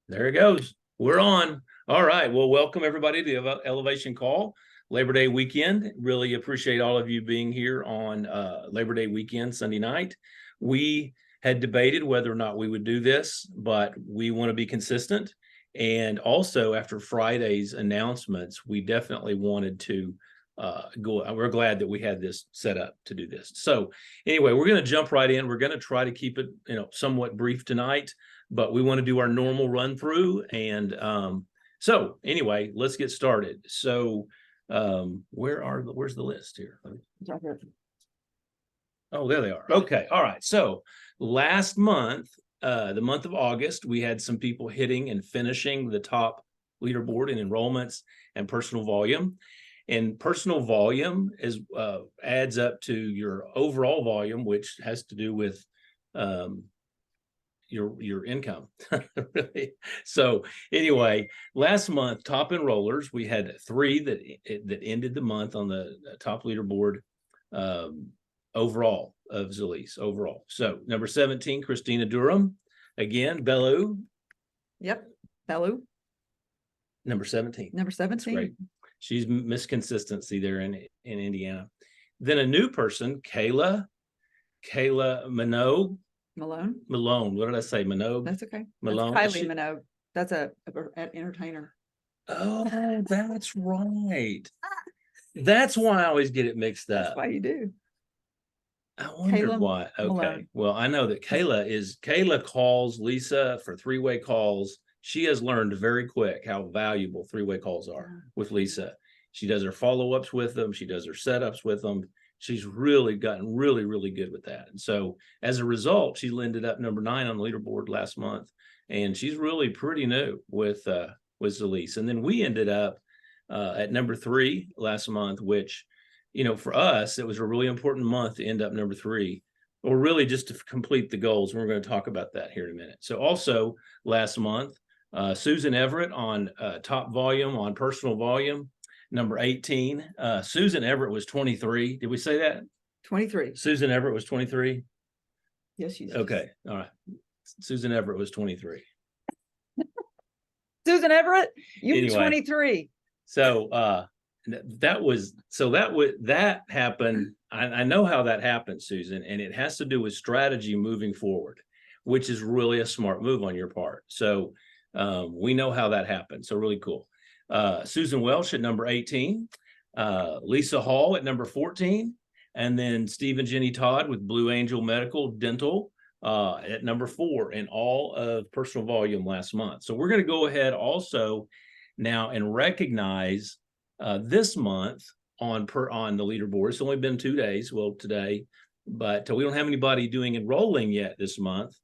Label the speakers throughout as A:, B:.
A: There it goes. We're on. All right. Well, welcome everybody to the Elevation Call. Labor Day weekend. Really appreciate all of you being here on Labor Day weekend, Sunday night. We had debated whether or not we would do this, but we want to be consistent. And also after Friday's announcements, we definitely wanted to go. We're glad that we had this set up to do this. So anyway, we're going to jump right in. We're going to try to keep it, somewhat brief tonight, but we want to do our normal run through. And so anyway, let's get started. So where's the list here? Oh, there they are. Okay. All right. So last month, the month of August, we had some people hitting and finishing the top leaderboard in enrollments and personal volume. And personal volume is adds up to your overall volume, which has to do with your income. Really. So anyway, last month, top enrollers, we had 3 that ended the month on the top leaderboard overall of Zalise overall. So number 17, Christina Durham. Again, Bellew.
B: Yep, Bellew.
A: Number 17.
B: Number 17.
A: Great. She's Miss Consistency there in Indiana. Then a new person, Kayla Minogue. Malone. What did I say? Minogue?
B: That's okay.
A: Malone.
B: That's Kylie Minogue. That's an entertainer.
A: Oh, that's right. That's why I always get it mixed up.
B: That's why you do.
A: I wonder why. Okay.
B: Malone.
A: Well, I know that Kayla calls Lisa for 3-way calls. She has learned very quick how valuable 3-way calls are with Lisa. She does her follow-ups with them. She does her setups with them. She's really gotten really good with that. And so as a result, she ended up number 9 on the leaderboard last month. And she's really pretty new with Zalise. And then we ended up at number 3 last month, which, for us, it was a really important month to end up number 3, or really just to complete the goals. And we're going to talk about that here in a minute. So also last month, Susan Everett on top volume, on personal volume, number 18. Susan Everett was 23. Did we say that?
B: 23.
A: Susan Everett was 23.
B: Yes, you did.
A: Okay. All right. Susan Everett was 23.
B: Susan Everett, you're 23.
A: So that happened. I know how that happened, Susan, and it has to do with strategy moving forward, which is really a smart move on your part. So we know how that happened. So really cool. Susan Welsh at number 18, Lisa Hall at number 14, and then Steve and Jenny Todd with Blue Angel Medical Dental at number 4 in all of personal volume last month. So we're going to go ahead also now and recognize this month on the leaderboard. It's only been 2 days, well, today, but we don't have anybody doing enrolling yet this month.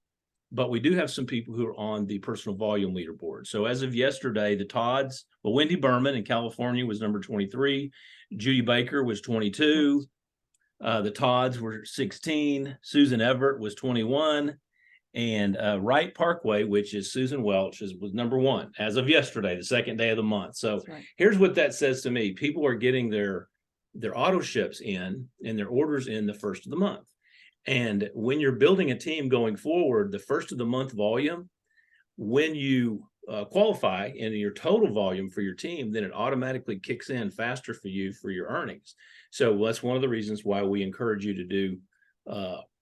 A: But we do have some people who are on the personal volume leaderboard. So as of yesterday, the Todds, Wendy Berman in California was number 23. Judy Baker was 22. The Todds were 16. Susan Everett was 21. And Wright Parkway, which is Susan Welch, was number 1 as of yesterday, the second day of the month. So Here's what that says to me. People are getting their auto ships in and their orders in the first of the month. And when you're building a team going forward, the first of the month volume, when you qualify in your total volume for your team, then it automatically kicks in faster for you for your earnings. So that's one of the reasons why we encourage you to do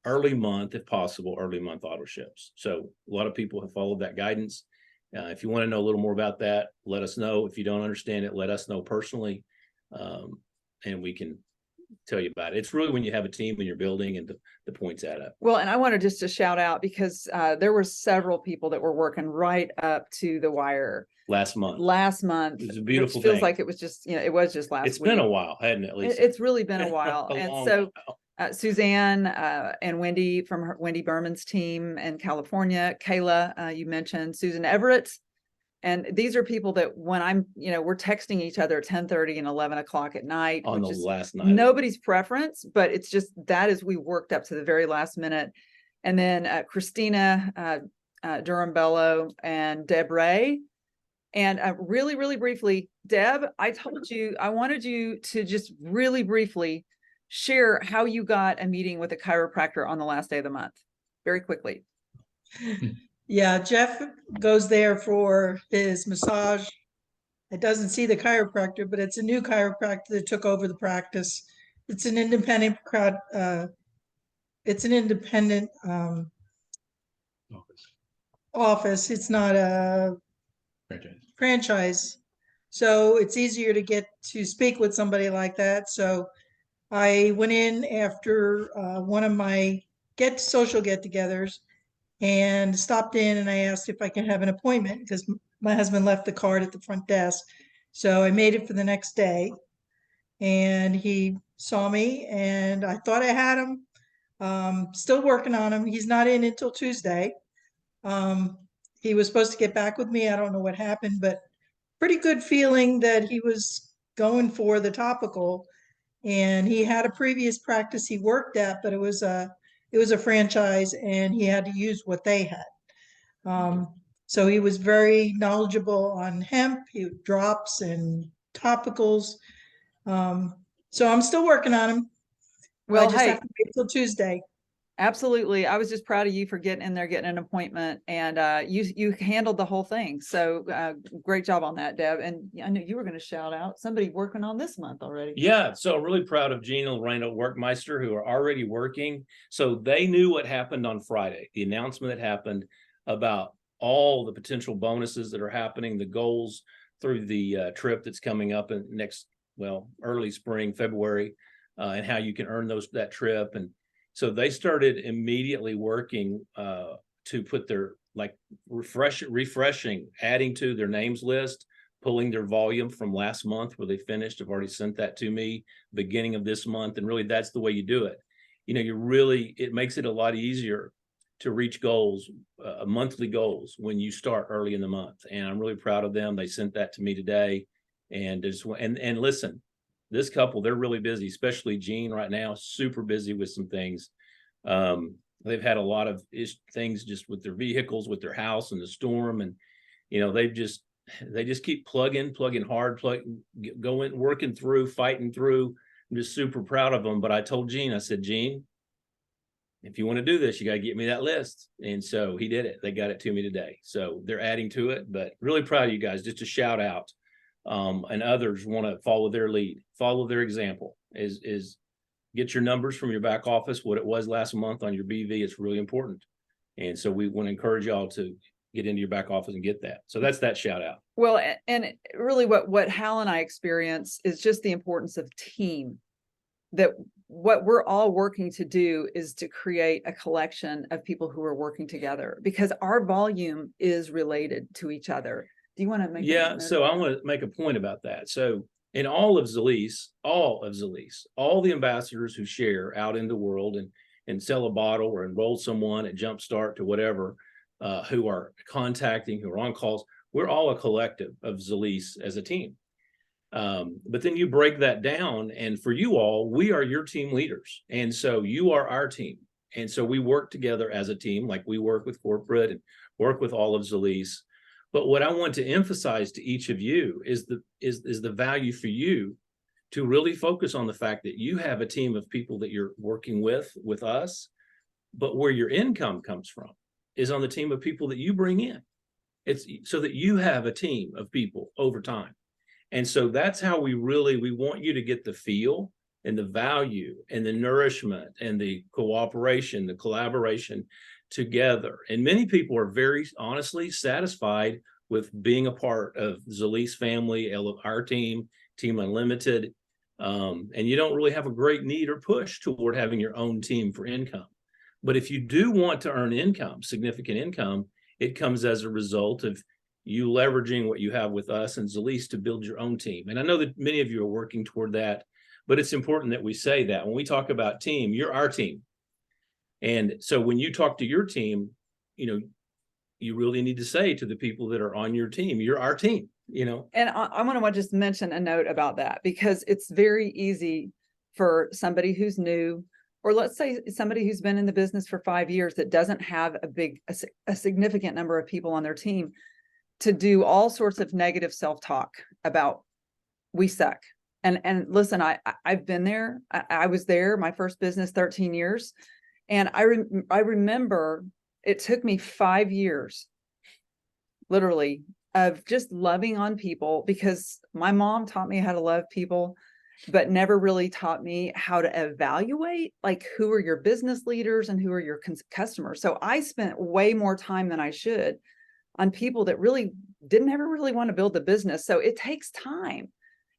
A: early month, if possible, early month auto ships. So a lot of people have followed that guidance. If you want to know a little more about that, let us know. If you don't understand it, let us know personally, and we can tell you about it. It's really when you have a team and you're building and the points add up.
B: Well, and I wanted just to shout out because there were several people that were working right up to the wire
A: last month.
B: It
A: was a beautiful
B: thing. Feels
A: thing.
B: Like it was just, it was just last week.
A: It's been a while, hadn't it, Lisa?
B: It's really been a while. And so Suzanne and Wendy from Wendy Berman's team in California, Kayla, you mentioned Susan Everett. And these are people that when I'm, we're texting each other at 10:30 and 11 o'clock at night.
A: On the last night.
B: Nobody's preference, but it's just that is we worked up to the very last minute. And then Christina Durham Bello and Deb Ray. And really briefly, Deb, I wanted you to just really briefly share how you got a meeting with a chiropractor on the last day of the month. Very quickly.
C: Yeah, Jeff goes there for his massage. It doesn't see the chiropractor, but it's a new chiropractor that took over the practice. It's an independent crowd. It's an independent office. It's not a franchise. So it's easier to get to speak with somebody like that. So I went in after one of my social get-togethers and stopped in, and I asked if I could have an appointment because my husband left the card at the front desk. So I made it for the next day, and he saw me, and I thought I had him. Still working on him. He's not in until Tuesday. Um, he was supposed to get back with me. I don't know what happened, but pretty good feeling that he was going for the topical. And he had a previous practice he worked at, but it was a franchise, and he had to use what they had. So he was very knowledgeable on hemp, drops and topicals. So I'm still working on him.
B: Well,
C: I just
B: hey,
C: have to wait till Tuesday.
B: absolutely. I was just proud of you for getting in there, getting an appointment, and you handled the whole thing. So great job on that, Deb. And I knew you were going to shout out somebody working on this month already.
A: Yeah, so really proud of Gene and Lorena Workmeister, who are already working. So they knew what happened on Friday, the announcement that happened about all the potential bonuses that are happening, the goals through the trip that's coming up in early spring, February, and how you can earn that trip. And so they started immediately working to put their refreshing, adding to their names list, pulling their volume from last month where they finished. Have already sent that to me beginning of this month. And really that's the way you do it. It makes it a lot easier to reach goals, monthly goals, when you start early in the month. And I'm really proud of them. They sent that to me today. And listen, this couple, they're really busy, especially Gene right now, super busy with some things. They've had a lot of things just with their vehicles, with their house and the storm. And, they just keep plugging hard, working through, fighting through. I'm just super proud of them. But I told Gene, I said, Gene, if you want to do this, you got to get me that list. And so he did it. They got it to me today. So they're adding to it, but really proud of you guys. Just a shout out. And others want to follow their lead, follow their example, is get your numbers from your back office, what it was last month on your BV. It's really important. And so we want to encourage y'all to get into your back office and get that. So that's that shout out.
B: Well, and really what Hal and I experience is just the importance of team, that what we're all working to do is to create a collection of people who are working together, because our volume is related to each other. Do you want to make
A: so I want to make a point about that. So in all of Zalise, all the ambassadors who share out in the world and sell a bottle or enroll someone at Jumpstart to whatever, who are contacting, who are on calls, we're all a collective of Zalise as a team. But then you break that down, and for you all, we are your team leaders. And so you are our team. And so we work together as a team, like we work with corporate and work with all of Zalise. But what I want to emphasize to each of you is the value for you to really focus on the fact that you have a team of people that you're working with us, but where your income comes from is on the team of people that you bring in. It's so that you have a team of people over time. And so that's how we want you to get the feel and the value and the nourishment and the cooperation, the collaboration together. And many people are very honestly satisfied with being a part of Zalise family, our team Unlimited. And you don't really have a great need or push toward having your own team for income. But if you do want to earn income, significant income, it comes as a result of you leveraging what you have with us and Zalise to build your own team. And I know that many of you are working toward that, but it's important that we say that when we talk about team, you're our team. And so when you talk to your team, you really need to say to the people that are on your team, you're our team,
B: And I want to just mention a note about that, because it's very easy for somebody who's new, or let's say somebody who's been in the business for 5 years that doesn't have a significant number of people on their team, to do all sorts of negative self-talk about we suck. And listen, I've been there. I was there, my first business, 13 years. And I remember it took me 5 years, literally, of just loving on people, because my mom taught me how to love people, but never really taught me how to evaluate, like, who are your business leaders and who are your customers. So I spent way more time than I should on people that really didn't ever really want to build a business. So it takes time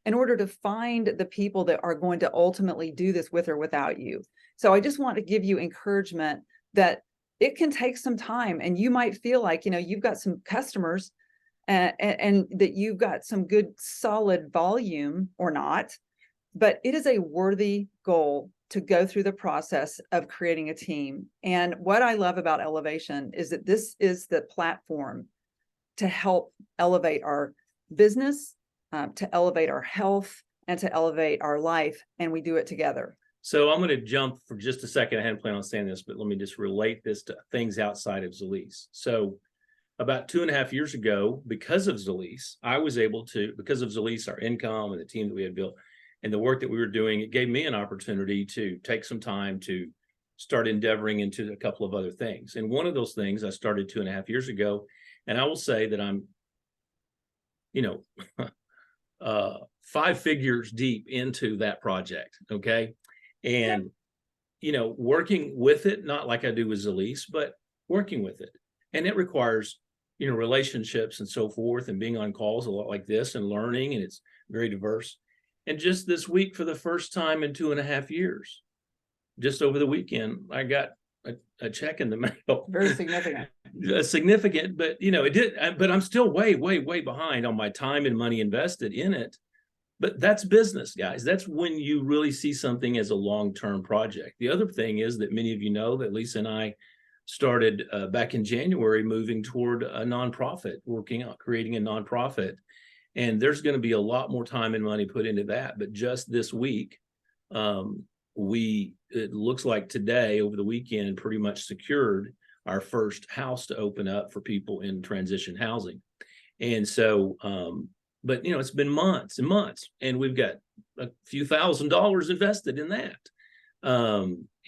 B: in order to find the people that are going to ultimately do this with or without you. So I just want to give you encouragement that it can take some time, and you might feel like, you've got some customers and that you've got some good solid volume or not, but it is a worthy goal to go through the process of creating a team. And what I love about Elevation is that this is the platform to help elevate our business, to elevate our health, and to elevate our life. And we do it together.
A: So I'm going to jump for just a second. I hadn't planned on saying this, but let me just relate this to things outside of Zalise. So about 2.5 years ago, because of Zalise, I was able to, because of Zalise, our income and the team that we had built and the work that we were doing, it gave me an opportunity to take some time to start endeavoring into a couple of other things. And one of those things I started 2.5 years ago, and I will say that I'm, 5 figures deep into that project. Okay. And, working with it, not like I do with Zalise, but working with it. And it requires, relationships and so forth, and being on calls a lot like this and learning, and it's very diverse. And just this week, for the first time in 2.5 years, just over the weekend, I got a check in the mail.
B: Very significant.
A: Significant, but it did. But I'm still way, way, way behind on my time and money invested in it. But that's business, guys. That's when you really see something as a long-term project. The other thing is that many of you know that Lisa and I started back in January, moving toward a nonprofit, working on creating a nonprofit. And there's going to be a lot more time and money put into that. But just this week, it looks like today, over the weekend, pretty much secured our first house to open up for people in transition housing. And so, but it's been months and months, and we've got a few $1,000s invested in that.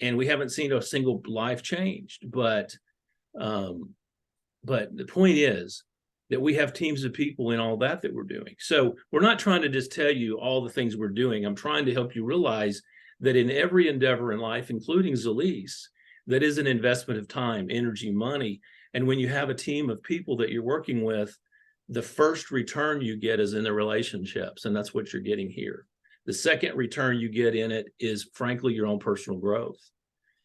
A: And we haven't seen a single life changed. But the point is that we have teams of people in all that we're doing. So we're not trying to just tell you all the things we're doing. I'm trying to help you realize that in every endeavor in life, including Zalise, that is an investment of time, energy, money. And when you have a team of people that you're working with, the first return you get is in the relationships, and that's what you're getting here. The second return you get in it is, frankly, your own personal growth.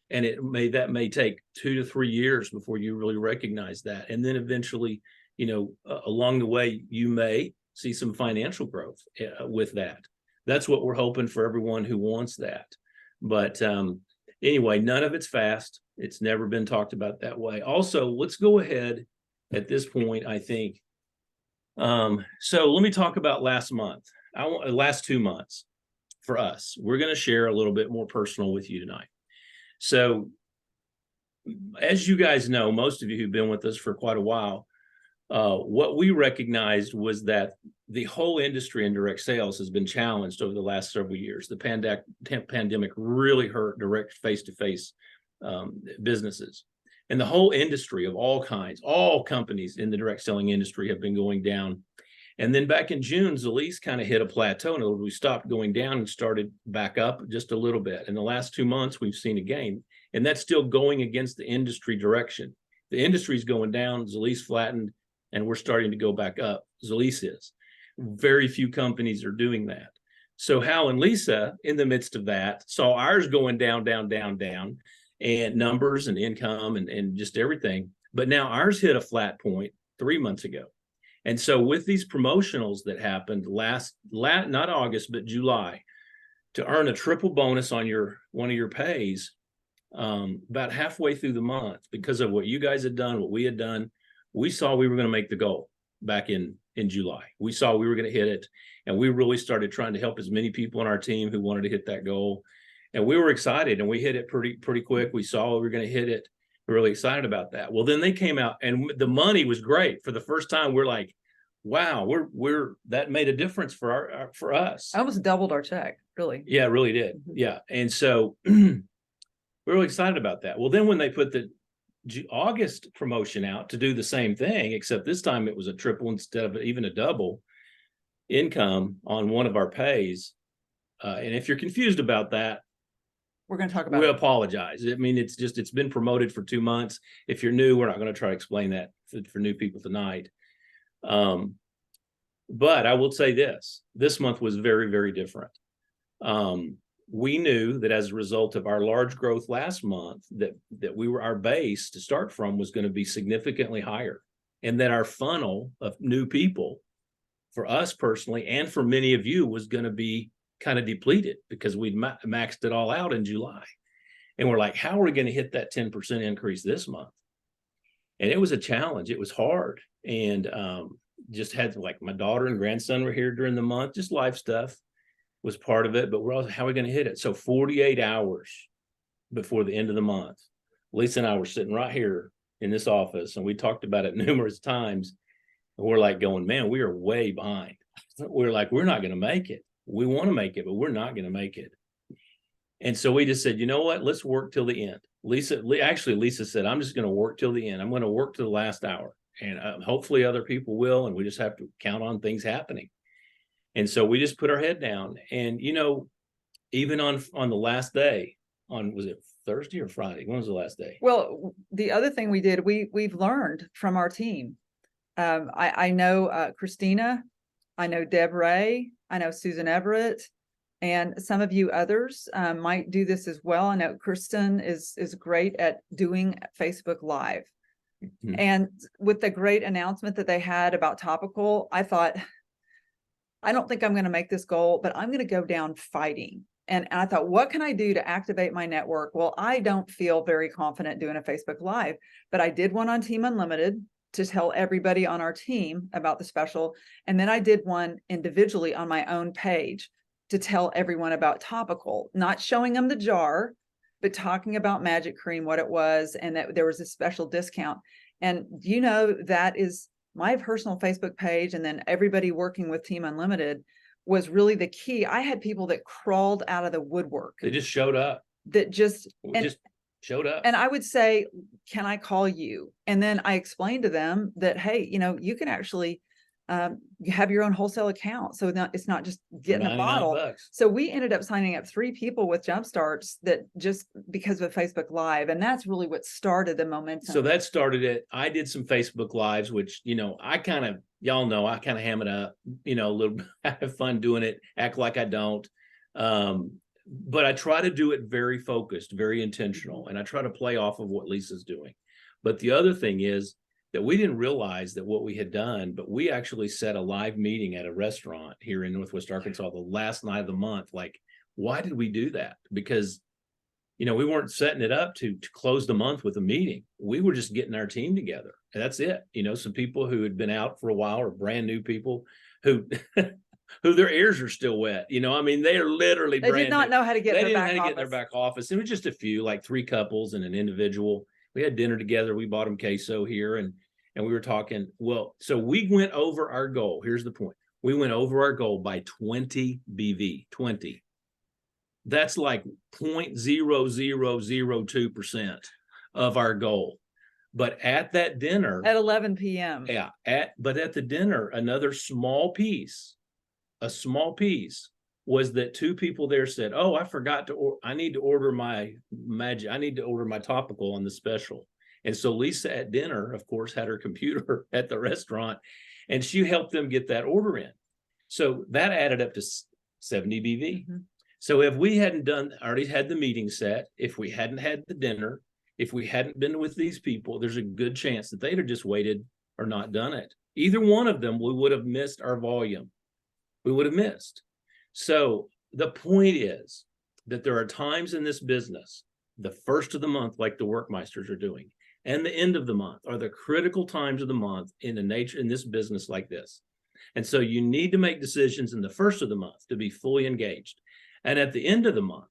A: And that may take 2 to 3 years before you really recognize that. And then eventually, along the way, you may see some financial growth with that. That's what we're hoping for everyone who wants that. But anyway, none of it's fast. It's never been talked about that way. Also, let's go ahead at this point, I think. So let me talk about last 2 months for us. We're going to share a little bit more personal with you tonight. So as you guys know, most of you who've been with us for quite a while, what we recognized was that the whole industry in direct sales has been challenged over the last several years. The pandemic really hurt direct face-to-face businesses. And the whole industry of all kinds, all companies in the direct selling industry have been going down. And then back in June, Zalise kind of hit a plateau. In other words, we stopped going down and started back up just a little bit. In the last 2 months, we've seen a gain. And that's still going against the industry direction. The industry's going down, Zalise flattened, and we're starting to go back up. Zalise is. Very few companies are doing that. So Hal and Lisa, in the midst of that, saw ours going down, and numbers and income and just everything. But now ours hit a flat point 3 months ago. And so with these promotionals that happened not August, but July, to earn a triple bonus on one of your pays, about halfway through the month, because of what you guys had done, what we had done, we saw we were going to make the goal back in July. We saw we were going to hit it, and we really started trying to help as many people on our team who wanted to hit that goal. And we were excited, and we hit it pretty quick. We saw we were going to hit it. We're really excited about that. Well, then they came out, and the money was great. For the first time, we're like, wow, that made a difference for us.
B: I almost doubled our check, really.
A: Yeah, it really did. Yeah. And so we're really excited about that. Well, then when they put the August promotion out to do the same thing, except this time it was a triple instead of even a double income on one of our pays. And if you're confused about that,
B: We're going to talk about
A: we
B: it.
A: apologize. I mean, it's been promoted for 2 months. If you're new, we're not going to try to explain that for new people tonight. But I will say this month was very, very different. We knew that as a result of our large growth last month, that our base to start from was going to be significantly higher, and that our funnel of new people for us personally and for many of you was going to be kind of depleted because we'd maxed it all out in July. And we're like, how are we going to hit that 10% increase this month? And it was a challenge. It was hard. And just had, like, my daughter and grandson were here during the month, just life stuff was part of it, but we're also, how are we going to hit it? So 48 hours before the end of the month, Lisa and I were sitting right here in this office, and we talked about it numerous times. And we're like going, man, we are way behind. We're like, we're not going to make it. We want to make it, but we're not going to make it. And so we just said, you know what? Let's work till the end. Lisa said, I'm just going to work till the end. I'm going to work to the last hour, and hopefully other people will. And we just have to count on things happening. And so we just put our head down, and, you know, even on the last day, was it Thursday or Friday? When was the last day?
B: Well, the other thing we did, we've learned from our team. I know Christina, I know Deb Ray, I know Susan Everett, and some of you others might do this as well. I know Kristen is great at doing Facebook Live. Mm-hmm. And with the great announcement that they had about topical, I thought, I don't think I'm going to make this goal, but I'm going to go down fighting. And I thought, what can I do to activate my network? Well, I don't feel very confident doing a Facebook Live, but I did one on Team Unlimited to tell everybody on our team about the special. And then I did one individually on my own page to tell everyone about topical, not showing them the jar, but talking about Magic Cream, what it was, and that there was a special discount. And you know, that is my personal Facebook page, and then everybody working with Team Unlimited was really the key. I had people that crawled out of the woodwork.
A: They just showed up.
B: That just
A: showed up.
B: And I would say, can I call you? And then I explained to them that, hey, you know, you can actually have your own wholesale account. So it's not just getting a bottle.
A: Bucks.
B: So we ended up signing up 3 people with jump starts that just because of Facebook Live. And that's really what started the momentum.
A: So that started it. I did some Facebook Lives, which, you know, y'all know, I kind of ham it up, you know, a little have fun doing it, act like I don't. But I try to do it very focused, very intentional. And I try to play off of what Lisa's doing. But the other thing is that we didn't realize that what we had done, but we actually set a live meeting at a restaurant here in Northwest Arkansas the last night of the month. Like, why did we do that? Because, you know, we weren't setting it up to close the month with a meeting. We were just getting our team together. And that's it. You know, some people who had been out for a while, or brand new people who who their ears are still wet. You know, I mean, they are literally
B: they did not know how to get in their back
A: office. It was just a few, like 3 couples and an individual. We had dinner together. We bought them queso here, and we were talking. Well, so we went over our goal. Here's the point. We went over our goal by 20 BV, 20. That's like 0.0002% of our goal. But at that dinner
B: at 11 p.m.
A: Yeah. But at the dinner, another small piece was that 2 people there said, oh, I forgot I need to order my magic. I need to order my topical on the special. And so Lisa at dinner, of course, had her computer at the restaurant, and she helped them get that order in. So that added up to 70 BV. Mm-hmm. So if we hadn't already had the meeting set, if we hadn't had the dinner, if we hadn't been with these people, there's a good chance that they'd have just waited or not done it. Either one of them, we would have missed our volume. We would have missed. So the point is that there are times in this business, the first of the month, like the Workmeisters are doing, and the end of the month are the critical times of the month in this business like this. And so you need to make decisions in the first of the month to be fully engaged. And at the end of the month,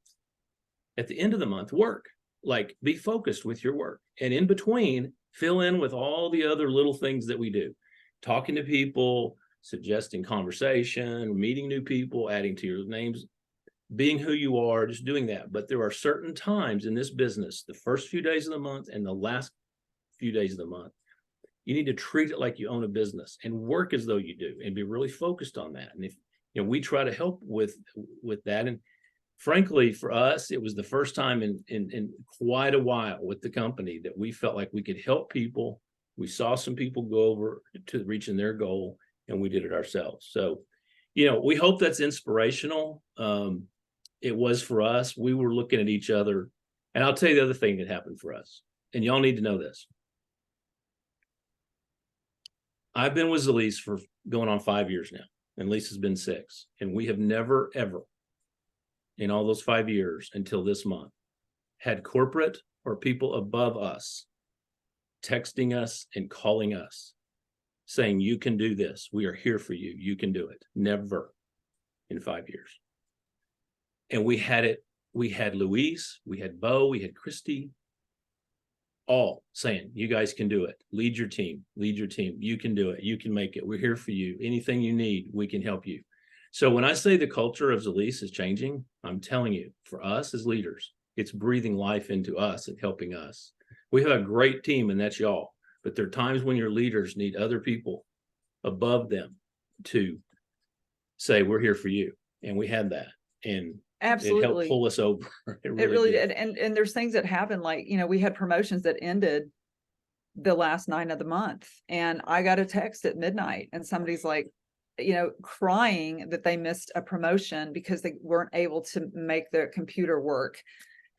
A: work, like, be focused with your work. And in between, fill in with all the other little things that we do, talking to people, suggesting conversation, meeting new people, adding to your names, being who you are, just doing that. But there are certain times in this business, the first few days of the month and the last few days of the month. You need to treat it like you own a business and work as though you do, and be really focused on that. And if we try to help with that. And frankly, for us, it was the first time in quite a while with the company that we felt like we could help people. We saw some people go over to reaching their goal, and we did it ourselves. So, we hope that's inspirational. It was for us. We were looking at each other. And I'll tell you the other thing that happened for us, and y'all need to know this. I've been with Zalise for going on 5 years now, and Lisa's been 6. And we have never, ever, in all those 5 years until this month, had corporate or people above us texting us and calling us saying, you can do this. We are here for you. You can do it. Never in 5 years. And we had it. We had Luis, we had Bo, we had Christy, all saying, you guys can do it. Lead your team. You can do it. You can make it. We're here for you. Anything you need, we can help you. So when I say the culture of Zalise is changing, I'm telling you, for us as leaders, it's breathing life into us and helping us. We have a great team, and that's y'all. But there are times when your leaders need other people above them to say, we're here for you. And we had that. And
B: Absolutely.
A: it helped pull us over.
B: It really did. And there's things that happen, like, we had promotions that ended the last 9 of the month. And I got a text at midnight, and somebody's like, crying that they missed a promotion because they weren't able to make their computer work.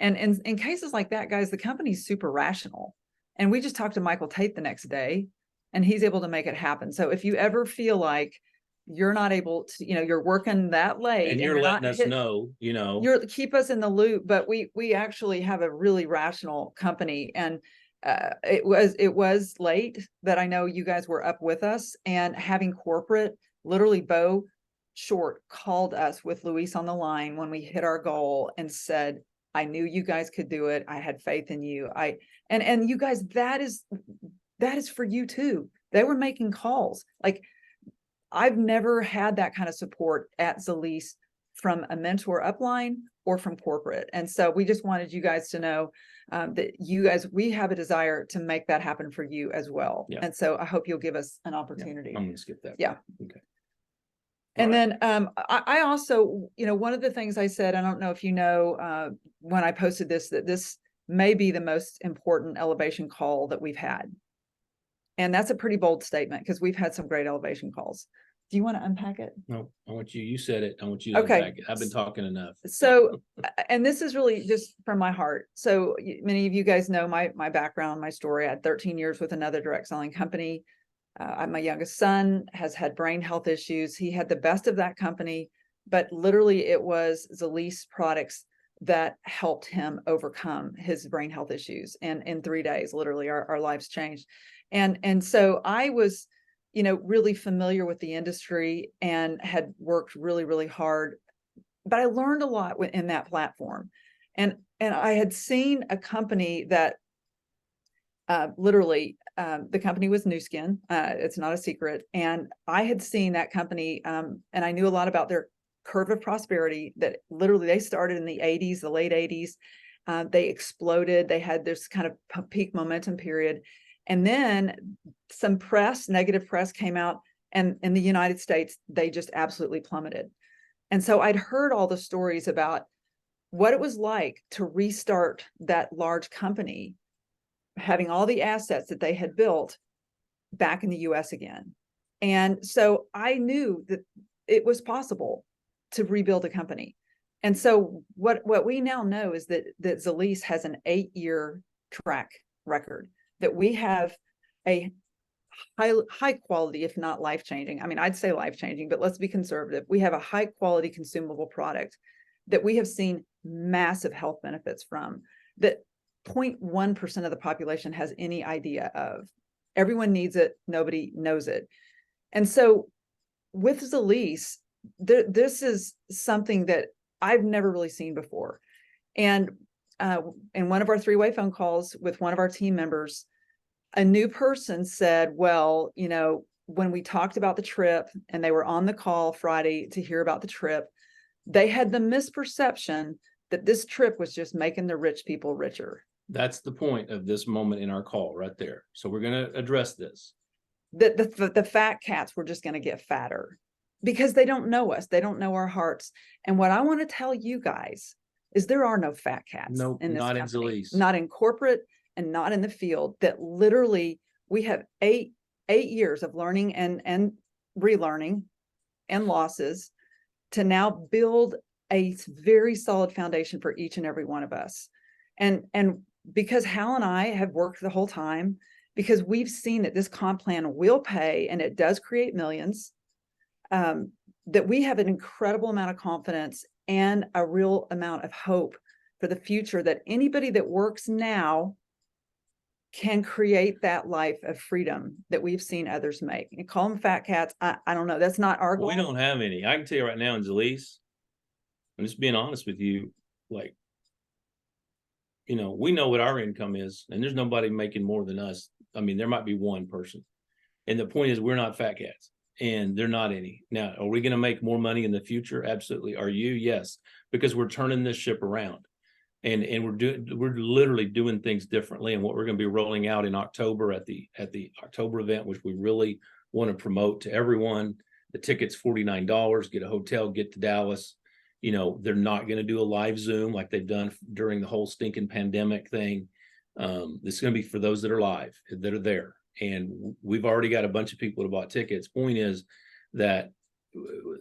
B: And in cases like that, guys, the company's super rational. And we just talked to Michael Tate the next day, and he's able to make it happen. So if you ever feel like you're not able to, you're working that late
A: and you're letting us know,
B: you're keep us in the loop. But we actually have a really rational company. And it was late that I know you guys were up with us, and having corporate, literally Bo Short called us with Luis on the line when we hit our goal and said, I knew you guys could do it. I had faith in you. And you guys, that is for you too. They were making calls. Like, I've never had that kind of support at Zalise from a mentor upline or from corporate. And so we just wanted you guys to know that you guys, we have a desire to make that happen for you as well.
A: Yeah.
B: And so I hope you'll give us an opportunity.
A: I'm going to skip that.
B: Yeah.
A: Okay.
B: And then I also, one of the things I said, I don't know if when I posted this, that this may be the most important elevation call that we've had. And that's a pretty bold statement, because we've had some great elevation calls. Do you want to unpack it?
A: No, I want you said it. I want you to
B: Okay.
A: unpack it. I've been talking enough.
B: So, and this is really just from my heart. So many of you guys know my background, my story. I had 13 years with another direct selling company. My youngest son has had brain health issues. He had the best of that company, but literally it was Zalise products that helped him overcome his brain health issues. And in 3 days, literally our lives changed. And so I was, really familiar with the industry and had worked really, really hard, but I learned a lot in that platform. And I had seen a company that literally the company was Nu Skin. It's not a secret. And I had seen that company and I knew a lot about their curve of prosperity, that literally they started in the 80s, the late 80s. They exploded. They had this kind of peak momentum period. And then some negative press came out, and in the United States, they just absolutely plummeted. And so I'd heard all the stories about what it was like to restart that large company, having all the assets that they had built back in the US again. And so I knew that it was possible to rebuild a company. And so what we now know is that Zalise has an 8-year track record, that we have a high quality, if not life-changing. I mean, I'd say life-changing, but let's be conservative. We have a high quality consumable product that we have seen massive health benefits from, that 0.1% of the population has any idea of. Everyone needs it. Nobody knows it. And so with Zalise, this is something that I've never really seen before. And in one of our 3-way phone calls with one of our team members, a new person said, well, when we talked about the trip and they were on the call Friday to hear about the trip, they had the misperception that this trip was just making the rich people richer.
A: That's the point of this moment in our call right there. So we're going to address this.
B: The fat cats were just going to get fatter because they don't know us. They don't know our hearts. And what I want to tell you guys is there are no fat cats
A: Nope,
B: in this
A: not in
B: company,
A: Zalise.
B: not in corporate and not in the field. That literally we have eight years of learning and relearning and losses to now build a very solid foundation for each and every one of us. And because Hal and I have worked the whole time, because we've seen that this comp plan will pay and it does create millions, that we have an incredible amount of confidence and a real amount of hope for the future, that anybody that works now can create that life of freedom that we've seen others make. And call them fat cats. I don't know. That's not our goal.
A: We don't have any. I can tell you right now in Zalise, I'm just being honest with you, like, you know, we know what our income is, and there's nobody making more than us. I mean, there might be one person. And the point is, we're not fat cats, and they're not any. Now, are we going to make more money in the future? Absolutely. Are you? Yes, because we're turning this ship around. And we're literally doing things differently. And what we're going to be rolling out in October at the October event, which we really want to promote to everyone. The ticket's $49, get a hotel, get to Dallas. You know, they're not going to do a live Zoom like they've done during the whole stinking pandemic thing. This is going to be for those that are live, that are there. And we've already got a bunch of people that bought tickets. Point is that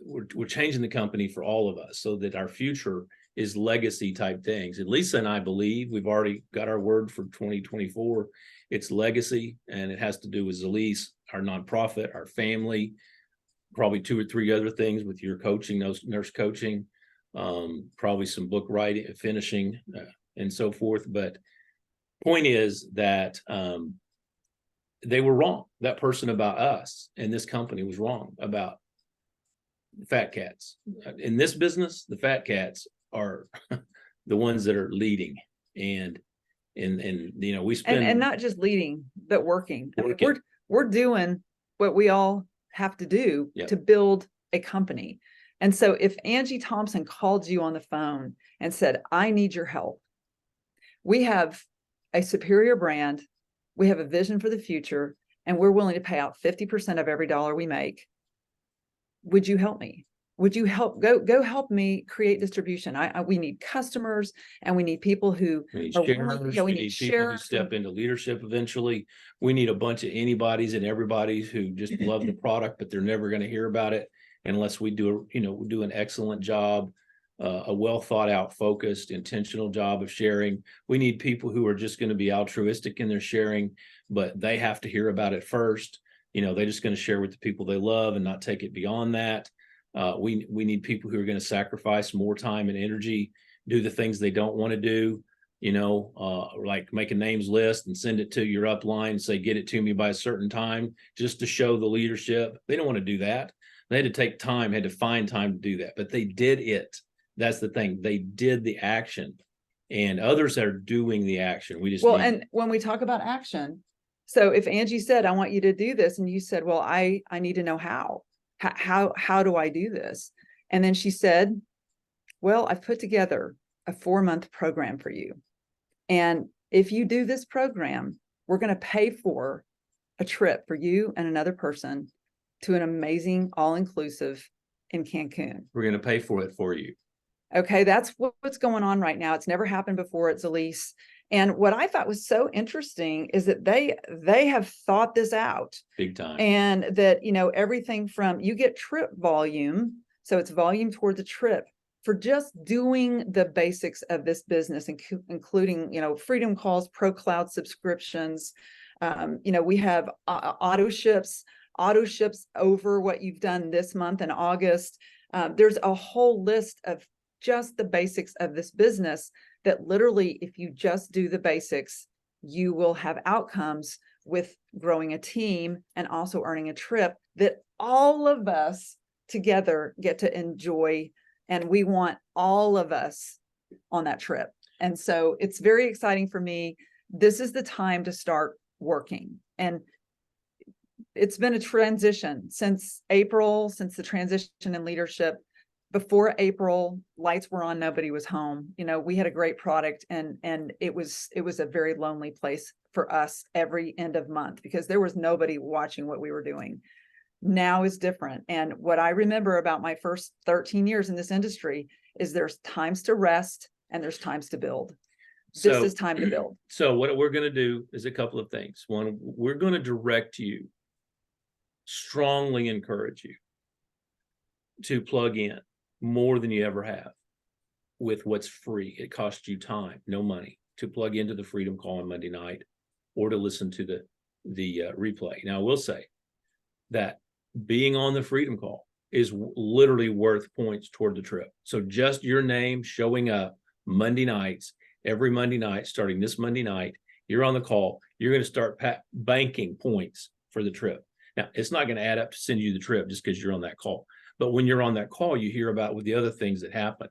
A: we're changing the company for all of us so that our future is legacy type things. And Lisa and I believe we've already got our word for 2024. It's legacy, and it has to do with Zalise, our nonprofit, our family, probably 2 or 3 other things with your coaching, nurse coaching, probably some book writing, finishing, and so forth. But point is that they were wrong. That person about us and this company was wrong about fat cats. In this business, the fat cats are the ones that are leading, and you know, we spend
B: and not just leading, but working. I mean,
A: Working.
B: we're doing what we all have to do
A: Yep.
B: to build a company. And so if Angie Thompson called you on the phone and said, I need your help, we have a superior brand, we have a vision for the future, and we're willing to pay out 50% of every dollar we make. Would you help me? Would you help go help me create distribution? We need customers, and we need people who
A: we need
B: are
A: sharers,
B: willing, we
A: we
B: need
A: need people who
B: sharers.
A: step into leadership eventually. We need a bunch of anybody's and everybody's who just love the product, but they're never going to hear about it unless we do an excellent job, a well thought out, focused, intentional job of sharing. We need people who are just going to be altruistic in their sharing, but they have to hear about it first. You know, they're just going to share with the people they love and not take it beyond that. We need people who are going to sacrifice more time and energy, do the things they don't want to do, you know, like make a names list and send it to your upline and say, get it to me by a certain time, just to show the leadership. They don't want to do that. They had to take time, had to find time to do that, but they did it. That's the thing. They did the action, and others are doing the action. We just
B: And when we talk about action, so if Angie said, I want you to do this, and you said, well, I need to know how do I do this? And then she said, well, I've put together a 4-month program for you. And if you do this program, we're going to pay for a trip for you and another person to an amazing all-inclusive in Cancun.
A: We're going to pay for it for you.
B: Okay, that's what's going on right now. It's never happened before at Zalise. And what I thought was so interesting is that they have thought this out
A: Big time.
B: and that, you know, everything from you get trip volume. So it's volume toward the trip for just doing the basics of this business, including, you know, freedom calls, pro cloud subscriptions. You know, we have auto ships over what you've done this month in August. There's a whole list of just the basics of this business that literally, if you just do the basics, you will have outcomes with growing a team and also earning a trip that all of us together get to enjoy. And we want all of us on that trip. And so it's very exciting for me. This is the time to start working. And it's been a transition since April, since the transition in leadership. before April, lights were on, nobody was home. You know, we had a great product, and it was a very lonely place for us every end of month because there was nobody watching what we were doing. Now is different. And what I remember about my first 13 years in this industry is there's times to rest and there's times to build. This is time to build.
A: So what we're going to do is a couple of things. One, we're going to direct you, strongly encourage you to plug in more than you ever have with what's free. It costs you time, no money, to plug into the Freedom Call on Monday night or to listen to the replay. Now, I will say that being on the Freedom Call is literally worth points toward the trip. So just your name showing up Monday nights, every Monday night, starting this Monday night, you're on the call, you're going to start banking points for the trip. Now, it's not going to add up to send you the trip just because you're on that call. But when you're on that call, you hear about with the other things that happen.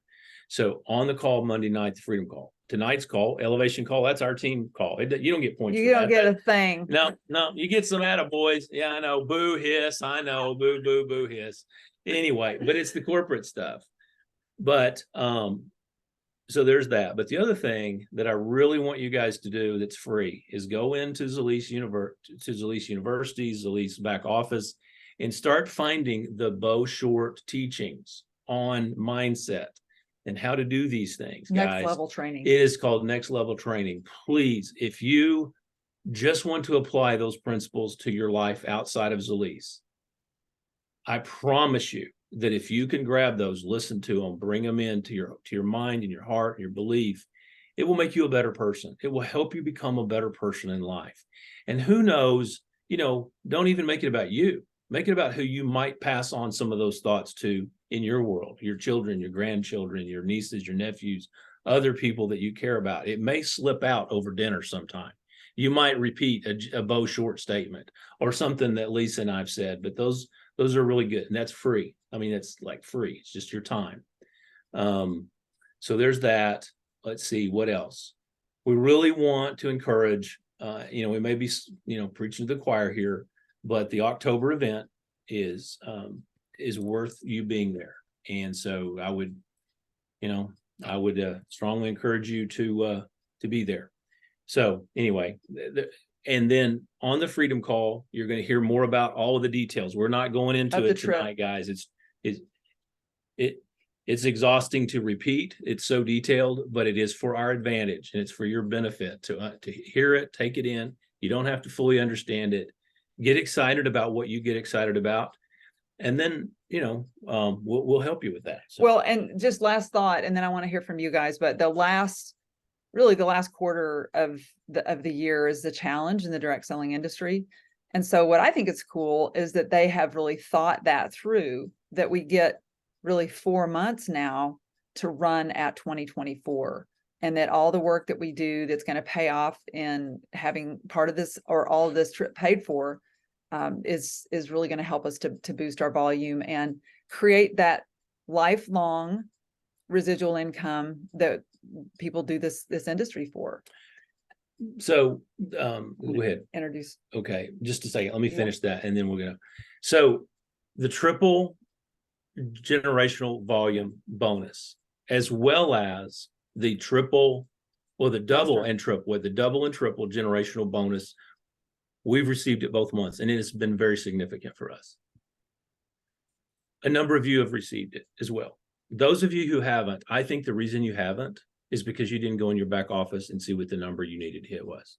A: So on the call Monday night, the Freedom Call. Tonight's call, Elevation Call, that's our team call. You don't get points.
B: You don't get a thing.
A: No, you get some attaboys. Yeah, I know. Boo, hiss. I know. Boo, boo, boo, hiss. Anyway, but it's the corporate stuff. But so there's that. But the other thing that I really want you guys to do that's free is go into Zalise University, Zalise back office, and start finding the Bo Short teachings on mindset and how to do these things, guys.
B: Next level training.
A: It is called Next Level Training. Please, if you just want to apply those principles to your life outside of Zalise, I promise you that if you can grab those, listen to them, bring them into your mind and your heart and your belief, it will make you a better person. It will help you become a better person in life. And who knows, don't even make it about you. Make it about who you might pass on some of those thoughts to in your world, your children, your grandchildren, your nieces, your nephews, other people that you care about. It may slip out over dinner sometime. You might repeat a Bo Short statement or something that Lisa and I've said, but those are really good. And that's free. I mean, it's like free. It's just your time. So there's that. Let's see, what else? We really want to encourage, we may be, preaching to the choir here, but the October event is worth you being there. And so I would strongly encourage you to be there. So anyway, and then on the Freedom Call, you're going to hear more about all of the details. We're not going into it tonight, guys. It's exhausting to repeat. It's so detailed, but it is for our advantage and it's for your benefit to hear it, take it in. You don't have to fully understand it. Get excited about what you get excited about, and then we'll help you with that. So.
B: Well, and just last thought, and then I want to hear from you guys. But the last quarter of the year is the challenge in the direct selling industry. And so what I think is cool is that they have really thought that through, that we get really 4 months now to run at 2024. And that all the work that we do that's going to pay off in having part of this or all of this trip paid for is really going to help us to boost our volume and create that lifelong residual income that people do this industry for.
A: So go ahead.
B: Introduce.
A: Okay, just a second. Let me finish that, and then we're gonna. So the triple generational volume bonus, as well as the double and triple generational bonus, we've received it both months, and it has been very significant for us. A number of you have received it as well. Those of you who haven't, I think the reason you haven't is because you didn't go in your back office and see what the number you needed to hit was.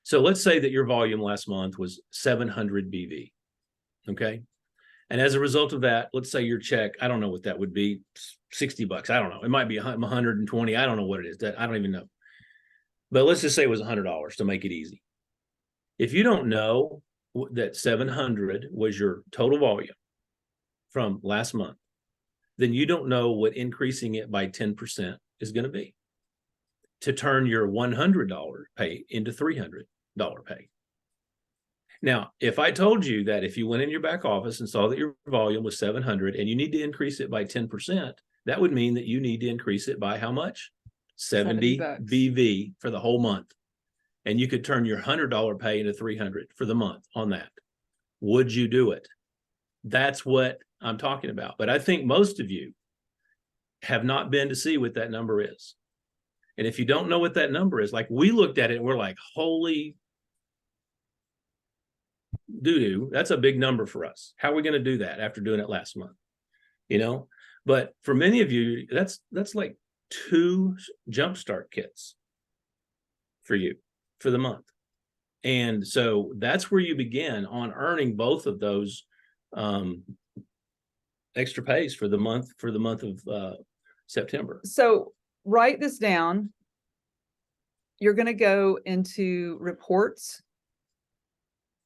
A: So let's say that your volume last month was 700 BV, okay? And as a result of that, let's say your check, I don't know what that would be, $60. I don't know. It might be 120. I don't know what it is. I don't even know. But let's just say it was $100 to make it easy. If you don't know that 700 was your total volume from last month, then you don't know what increasing it by 10% is going to be to turn your $100 pay into $300 pay. Now, if I told you that if you went in your back office and saw that your volume was 700 and you need to increase it by 10%, that would mean that you need to increase it by how much? 70 BV for the whole month. And you could turn your $100 pay into $300 for the month on that. Would you do it? That's what I'm talking about. But I think most of you have not been to see what that number is. And if you don't know what that number is, like we looked at it and we're like, holy doo-doo, that's a big number for us. How are we going to do that after doing it last month? But for many of you, that's like 2 jumpstart kits for you for the month. And so that's where you begin on earning both of those extra pays for the month of September.
B: So write this down. You're going to go into reports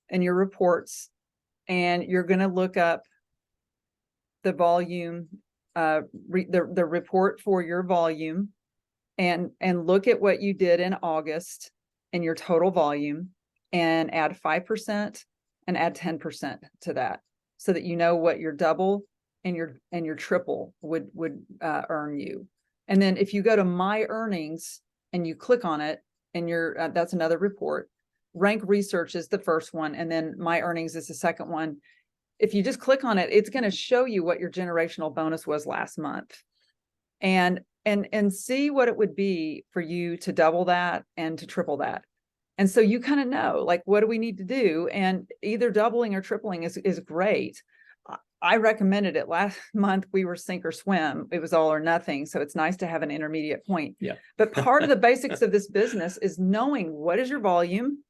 B: and your reports, and you're going to look up the volume, the report for your volume, and look at what you did in August and your total volume, and add 5% and add 10% to that, so that you know what your double and your triple would earn you. And then if you go to My Earnings and you click on it, and that's another report. Rank Research is the first one, and then My Earnings is the second one. If you just click on it, it's going to show you what your generational bonus was last month, and see what it would be for you to double that and to triple that. And so you kind of know, like, what do we need to do? And either doubling or tripling is great. I recommended it last month. We were sink or swim. It was all or nothing. So it's nice to have an intermediate point.
A: Yeah.
B: But part of the basics of this business is knowing what is your volume,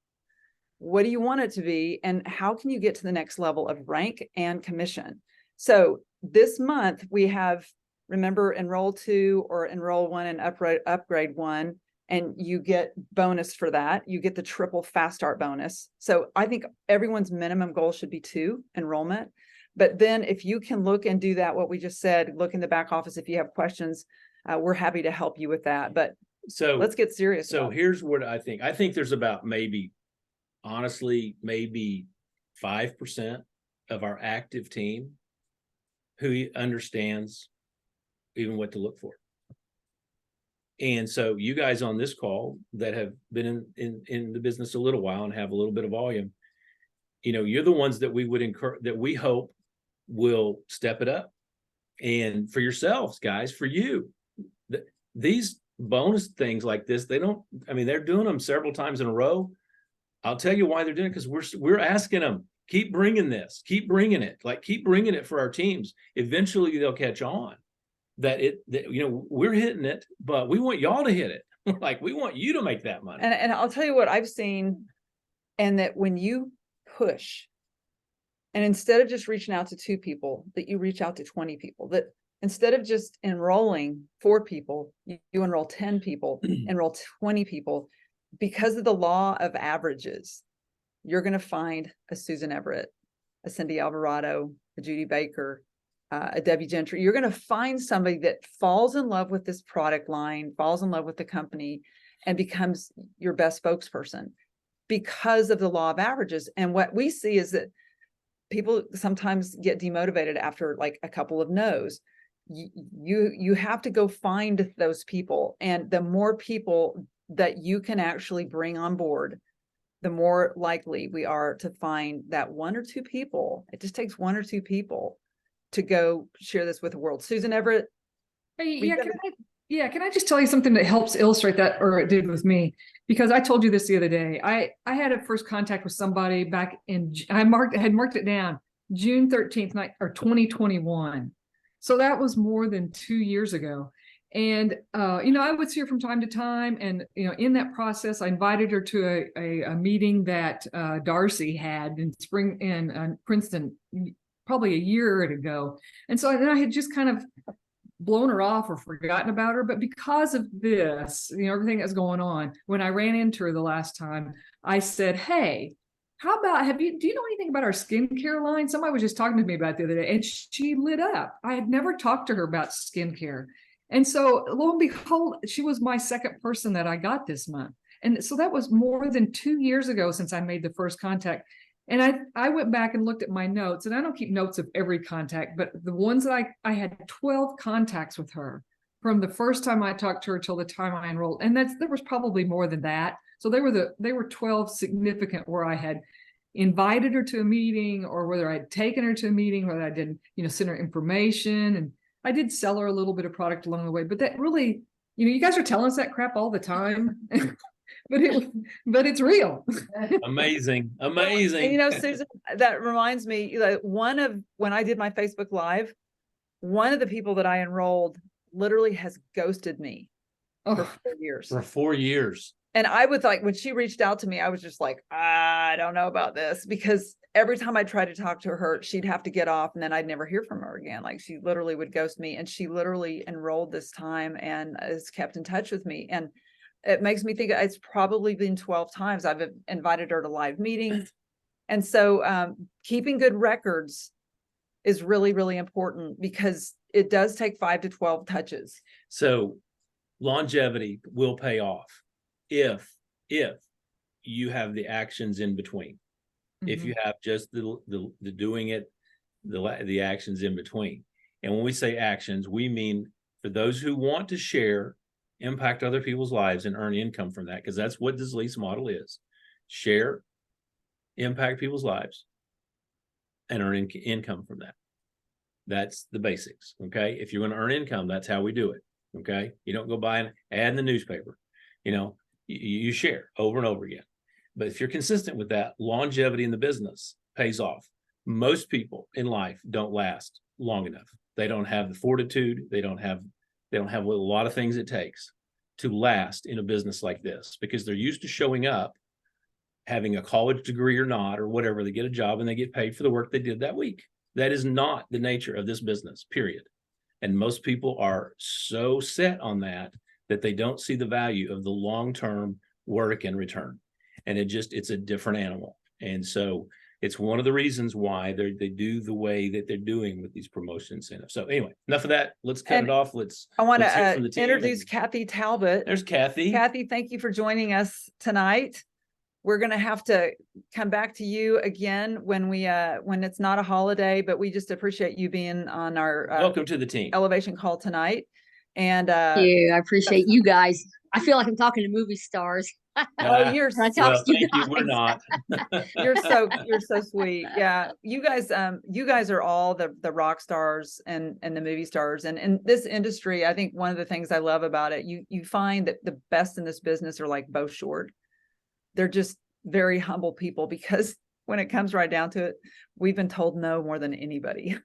B: what do you want it to be, and how can you get to the next level of rank and commission. So this month we have, remember, enroll 2 or enroll 1 and upgrade 1. And you get bonus for that. You get the triple fast start bonus. So I think everyone's minimum goal should be 2 enrollment. But then if you can look and do that, what we just said, look in the back office. If you have questions, we're happy to help you with that. But so let's get serious.
A: So here's what I think. I think there's about honestly, maybe 5% of our active team who understands even what to look for. And so you guys on this call that have been in the business a little while and have a little bit of volume, you're the ones that we would encourage, that we hope will step it up. And for yourselves, guys, for you, these bonus things like this, they're doing them several times in a row. I'll tell you why they're doing it, because we're asking them, keep bringing this, keep bringing it for our teams. Eventually they'll catch on that we're hitting it, but we want y'all to hit it. Like, we want you to make that money.
B: And I'll tell you what I've seen, and that when you push, and instead of just reaching out to 2 people, that you reach out to 20 people, that instead of just enrolling 4 people, you enroll 10 people, enroll 20 people, because of the law of averages. You're going to find a Susan Everett, a Cindy Alvarado, a Judy Baker, a Debbie Gentry. You're going to find somebody that falls in love with this product line, falls in love with the company, and becomes your best spokesperson because of the law of averages. And what we see is that people sometimes get demotivated after like a couple of no's. You have to go find those people. And the more people that you can actually bring on board, the more likely we are to find that 1 or 2 people. It just takes 1 or 2 people to go share this with the world. Susan Everett.
D: Hey, can I just tell you something that helps illustrate that, or it did with me? Because I told you this the other day. I had a first contact with somebody back in, I had marked it down, June 13th, 2021. So that was more than 2 years ago. And, I would see her from time to time. And, in that process, I invited her to a meeting that Darcy had in Princeton, probably a year ago. And so then I had just kind of blown her off or forgotten about her. But because of this, everything that's going on, when I ran into her the last time, I said, hey, how about, do you know anything about our skincare line? Somebody was just talking to me about it the other day, and she lit up. I had never talked to her about skincare. And so lo and behold, she was my second person that I got this month. And so that was more than 2 years ago since I made the first contact. And I went back and looked at my notes, and I don't keep notes of every contact, but the ones that I had 12 contacts with her from the first time I talked to her till the time I enrolled. And there was probably more than that. So they were 12 significant where I had invited her to a meeting, or whether I'd taken her to a meeting, whether I didn't, send her information. I did sell her a little bit of product along the way, but that really, you guys are telling us that crap all the time, but it's real.
A: Amazing,
B: And
A: amazing.
B: Susan, that reminds me, when I did my Facebook Live, one of the people that I enrolled literally has ghosted me for
D: Oh,
B: 4 years.
A: For 4 years.
B: And I would when she reached out to me, I was just like, I don't know about this, because every time I tried to talk to her, she'd have to get off and then I'd never hear from her again. Like, she literally would ghost me, and she literally enrolled this time and has kept in touch with me. And it makes me think it's probably been 12 times I've invited her to live meetings. And so keeping good records is really, really important, because it does take 5 to 12 touches.
A: So longevity will pay off if you have the actions in between. If you have just the doing it, the actions in between. And when we say actions, we mean for those who want to share, impact other people's lives and earn income from that, because that's what this lease model is. Share, impact people's lives, and earn income from that. That's the basics. Okay. If you're going to earn income, that's how we do it. Okay. You don't go buy an ad in the newspaper. You share over and over again. But if you're consistent with that, longevity in the business pays off. Most people in life don't last long enough. They don't have the fortitude. They don't have a lot of things it takes to last in a business like this, because they're used to showing up, having a college degree or not, or whatever. They get a job and they get paid for the work they did that week. That is not the nature of this business, period. And most people are so set on that they don't see the value of the long-term work and return. And it's a different animal. And so it's one of the reasons why they do the way that they're doing with these promotion incentives. So anyway, enough of that. Let's cut it off.
B: I want
A: let's hear from
B: to
A: the team.
B: introduce Kathy Talbot.
A: There's Kathy.
B: Kathy, thank you for joining us tonight. We're going to have to come back to you again when it's not a holiday, but we just appreciate you being on our
A: Welcome to the team.
B: elevation call tonight. And
E: Thank you. I appreciate you guys. I feel like I'm talking to movie stars.
B: you're
E: When I talk to you
A: thank you. We're
E: guys.
A: not.
B: you're so sweet. Yeah, you guys are all the rock stars and the movie stars. And in this industry, I think one of the things I love about it, you find that the best in this business are like Bo Short. They're just very humble people, because when it comes right down to it, we've been told no more than anybody.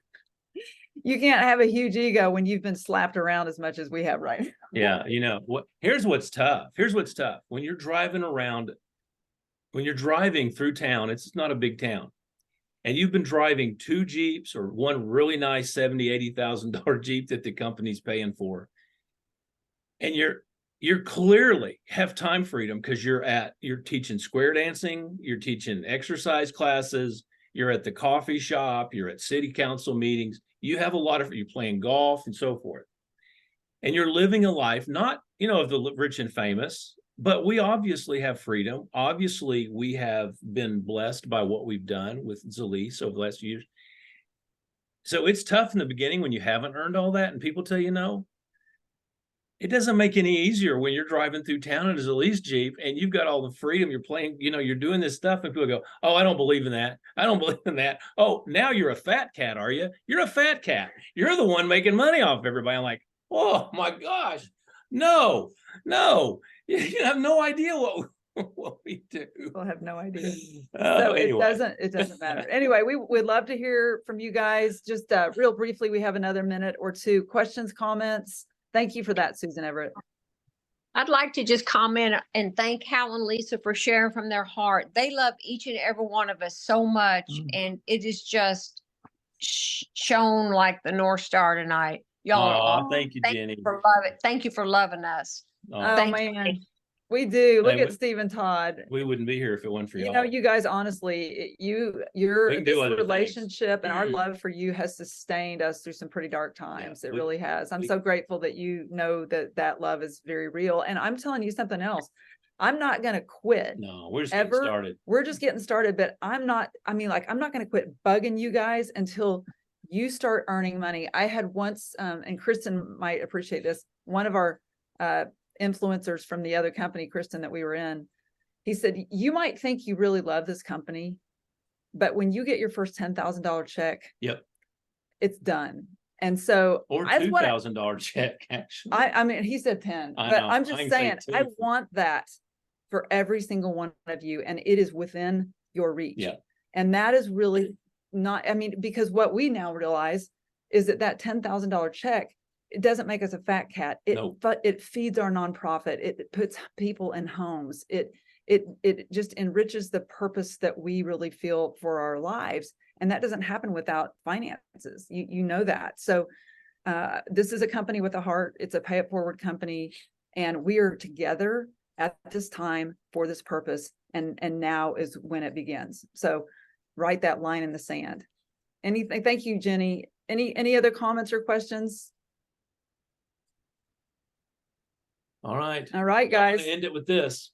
B: You can't have a huge ego when you've been slapped around as much as we have right now.
A: Yeah. Here's what's tough. When you're driving through town, it's not a big town, and you've been driving 2 Jeeps or one really nice $70,000-$80,000 Jeep that the company's paying for. And you're clearly have time freedom, because you're teaching square dancing, you're teaching exercise classes, you're at the coffee shop, you're at city council meetings. You have you're playing golf and so forth. And you're living a life, not, of the rich and famous, but we obviously have freedom. Obviously, we have been blessed by what we've done with Zalise over the last few years. So it's tough in the beginning when you haven't earned all that and people tell you no. It doesn't make any easier when you're driving through town in a Zalise Jeep and you've got all the freedom. You're playing, you're doing this stuff, and people go, "Oh, I don't believe in that. I don't believe in that. Oh, now you're a fat cat, are you? You're a fat cat. You're the one making money off everybody." I'm like, "Oh my gosh, no. You have no idea what we do."
B: We'll have no idea.
A: So
B: So
A: anyway.
B: it doesn't matter. Anyway, we'd love to hear from you guys. Just real briefly, we have another minute or two. Questions, comments. Thank you for that, Susan Everett.
E: I'd like to just comment and thank Hal and Lisa for sharing from their heart. They love each and every one of us so much, and it is just shown like the North Star tonight. Y'all are awesome.
A: Thank you, Jenny.
E: Thank you for loving us.
B: Oh
E: Thank
B: man,
E: you.
B: we do. Look
A: Hey,
B: at Steve Todd.
A: We wouldn't be here if it wasn't for
B: You
A: y'all.
B: know, you guys, honestly, your
A: We can do
B: this
A: other things.
B: relationship and our love for you has sustained us through some pretty dark times. It really has. I'm so grateful that that love is very real. And I'm telling you something else. I'm not going to quit.
A: No, we're just getting started.
B: We're just getting started, but I'm not going to quit bugging you guys until you start earning money. I had once, and Kristen might appreciate this, one of our influencers from the other company, Kristen, that we were in, he said, "You might think you really love this company, but when you get your first $10,000 check,
A: Yep.
B: it's done." And so
A: Or
B: I just want to,
A: $2,000 check, actually.
B: I mean, he said 10,
A: I
B: but
A: know.
B: I'm
A: I
B: just
A: can say
B: saying, I
A: 2.
B: want that for every single one of you, and it is within your reach.
A: Yeah.
B: And that is really not, I mean, because what we now realize is that that $10,000 check, it doesn't make us a fat cat. But it feeds our nonprofit. It puts people in homes. It just enriches the purpose that we really feel for our lives. And that doesn't happen without finances. You know that. So this is a company with a heart. It's a pay it forward company, and we are together at this time for this purpose. And now is when it begins. So write that line in the sand. Anything? Thank you, Jenny. Any other comments or questions?
A: All right.
B: All right,
A: I'm gonna
B: guys.
A: end it with this.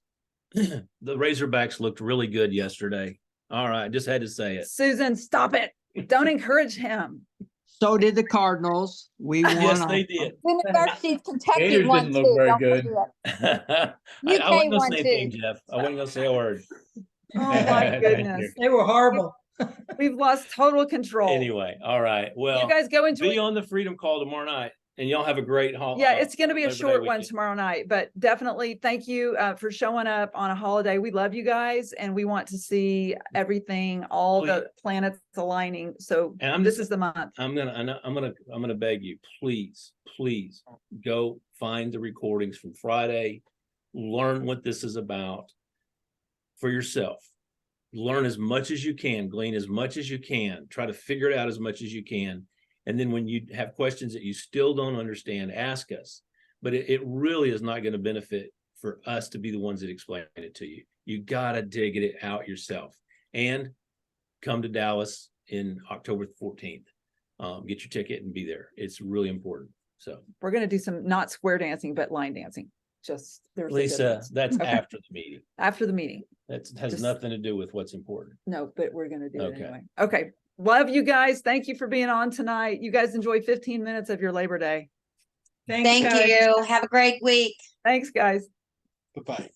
A: The Razorbacks looked really good yesterday. All right, just had to say it.
B: Susan, stop it. Don't encourage him.
F: So did the Cardinals. We won.
A: Yes, they did.
E: The University of Kentucky
G: Gators
E: won
G: didn't look
E: too.
G: very
E: Don't
G: good.
E: forget.
A: I
E: UK
A: wasn't gonna
E: won
A: say
E: too.
A: anything, Jeff. I wasn't gonna say a word.
B: Oh my
G: Thank
B: goodness.
C: They were horrible.
B: We've lost total control.
A: Anyway, all right. Well,
B: You guys go enjoy.
A: be on the Freedom Call tomorrow night, and y'all have a great holiday.
B: Yeah, it's going to be a
A: Labor Day
B: short one
A: weekend.
B: tomorrow night, but definitely thank you for showing up on a holiday. We love you guys, and we want to see everything, all the planets aligning. So
A: And
B: this is the month.
A: I'm gonna beg you, please go find the recordings from Friday. Learn what this is about for yourself. Learn as much as you can, glean as much as you can, try to figure it out as much as you can. And then when you have questions that you still don't understand, ask us. But it really is not going to benefit for us to be the ones that explain it to you. You got to dig it out yourself. And come to Dallas in October 14th. Get your ticket and be there. It's really important. So
B: We're going to do some not square dancing, but line dancing. Just there's a
A: Lisa,
B: difference.
A: that's
B: Okay.
A: after the meeting.
B: After the meeting.
A: That has
B: Just-
A: nothing to do with what's important.
B: No, but we're going to do it
A: Okay.
B: anyway. Okay. Love you guys. Thank you for being on tonight. You guys enjoy 15 minutes of your Labor Day.
C: Thanks,
E: Thank
C: guys.
E: you. Have a great week.
B: Thanks, guys.
G: Bye-bye.